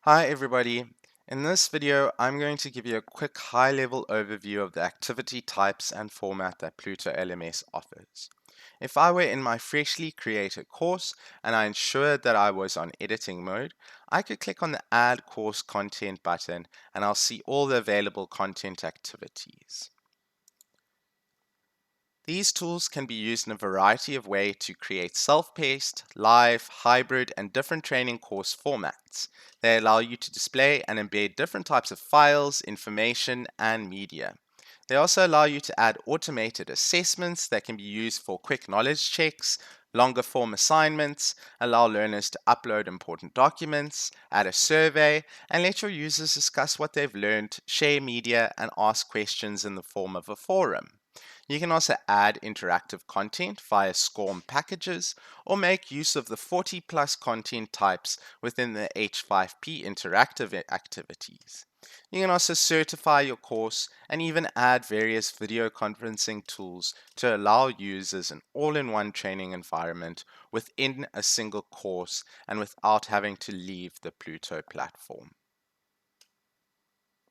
Hi everybody. In this video, I'm going to give you a quick high-level overview of the activity types and format that Pluto LMS offers. If I were in my freshly created course and I ensured that I was on editing mode, I could click on the Add Course Content button and I'll see all the available content activities. These tools can be used in a variety of ways to create self-paced, live, hybrid, and different training course formats. They allow you to display and embed different types of files, information, and media. They also allow you to add automated assessments that can be used for quick knowledge checks, longer form assignments, allow learners to upload important documents, add a survey, and let your users discuss what they've learned, share media, and ask questions in the form of a forum. You can also add interactive content via SCORM packages or make use of the 40 plus content types within the H5P interactive activities. You can also certify your course and even add various video conferencing tools to allow users an all-in-one training environment within a single course and without having to leave the Pluto platform.